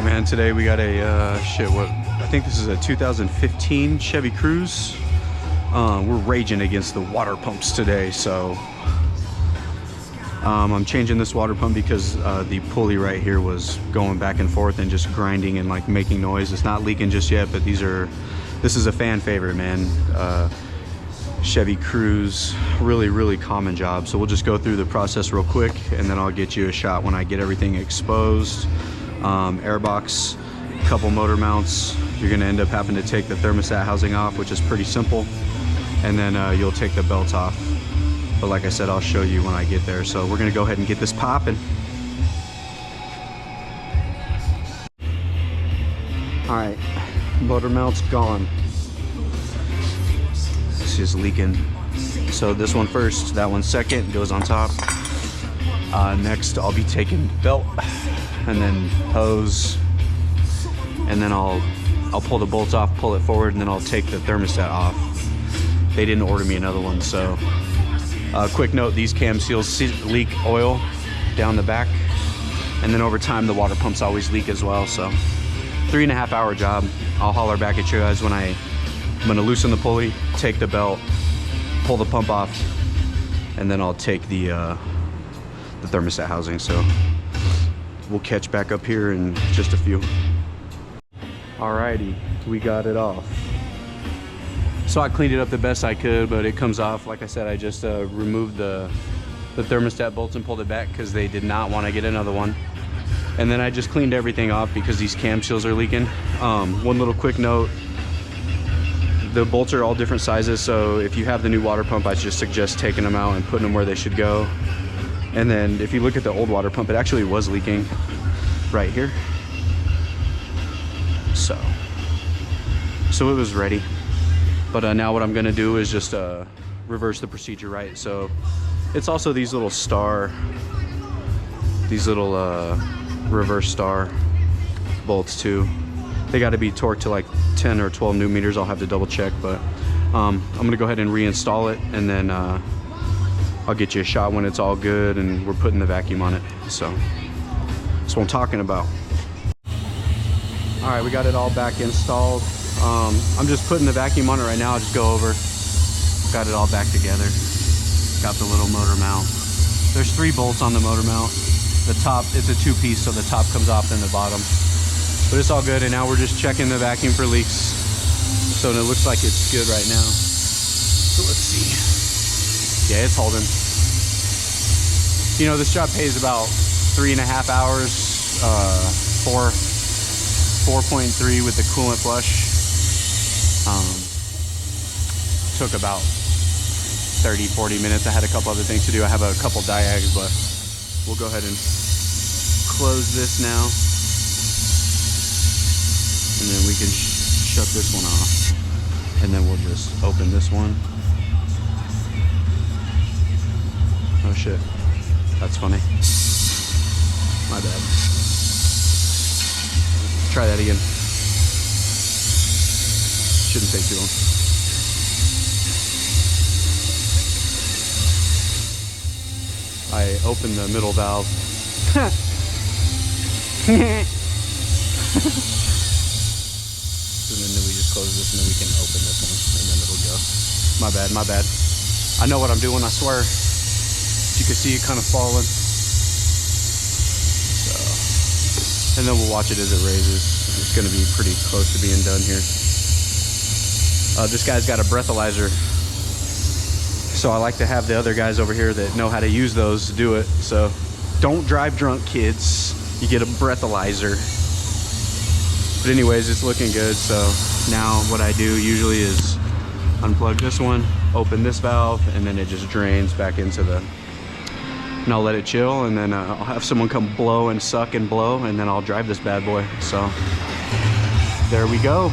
Alright man, today we got a, I think this is a 2015 Chevy Cruze. We're raging against the water pumps today, so I'm changing this water pump because the pulley right here was going back and forth and just grinding and like making noise. It's not leaking just yet, but this is a fan favorite, man. Chevy Cruze, really common job. So we'll just go through the process real quick and then I'll get you a shot when I get everything exposed. Airbox, couple motor mounts. You're gonna end up having to take the thermostat housing off, which is pretty simple, and then you'll take the belt off. But like I said, I'll show you when I get there. So we're gonna go ahead and get this popping. All right, motor mount's gone. This is leaking. So this one first, that one second, goes on top. Next, I'll be taking belt and then hose, and then I'll pull the bolts off, pull it forward, and then I'll take the thermostat off. They didn't order me another one, so quick note, these cam seals leak oil down the back, and then over time the water pumps always leak as well. So 3.5 hour job. I'll holler back at you guys when I'm gonna loosen the pulley, take the belt, pull the pump off, and then I'll take the thermostat housing. So we'll catch back up here in just a few. Alrighty, we got it off. So I cleaned it up the best I could, but it comes off. Like I said, I just removed the thermostat bolts and pulled it back because they did not want to get another one. And then I just cleaned everything off because these cam seals are leaking. One little quick note, the bolts are all different sizes, so if you have the new water pump, I just suggest taking them out and putting them where they should go. And then if you look at the old water pump, it actually was leaking right here. So it was ready. But now what I'm gonna do is just reverse the procedure, right? So it's also these little reverse star bolts too. They got to be torqued to like 10 or 12 newton meters. I'll have to double check, but I'm gonna go ahead and reinstall it, and then I'll get you a shot when it's all good and we're putting the vacuum on it. So that's what I'm talking about. All right, we got it all back installed. I'm just putting the vacuum on it right now. I'll just go over. Got it all back together. Got the little motor mount. There's 3 bolts on the motor mount. The top, it's a 2-piece, so the top comes off, then the bottom. But it's all good, and now we're just checking the vacuum for leaks. So it looks like it's good right now. So let's see. Yeah, it's holding. You know, this job pays about 3.5 hours, 4.3 with the coolant flush. Took about 30-40 minutes. I had a couple other things to do. I have a couple diags, but we'll go ahead and close this now, and then we can shut this one off, and then we'll just open this one. Oh shit, that's funny. My bad. Try that again. Shouldn't take too long. I opened the middle valve. And then we just close this, and then we can open this one, and then it'll go. My bad. I know what I'm doing, I swear. You can see it kind of falling. So, and then we'll watch it as it raises. It's gonna be pretty close to being done here. This guy's got a breathalyzer. So I like to have the other guys over here that know how to use those to do it. So don't drive drunk, kids. You get a breathalyzer. But anyways, it's looking good. So now what I do usually is unplug this one, open this valve, and then it just drains back into the, and I'll let it chill, and then I'll have someone come blow and suck and blow, and then I'll drive this bad boy. So there we go.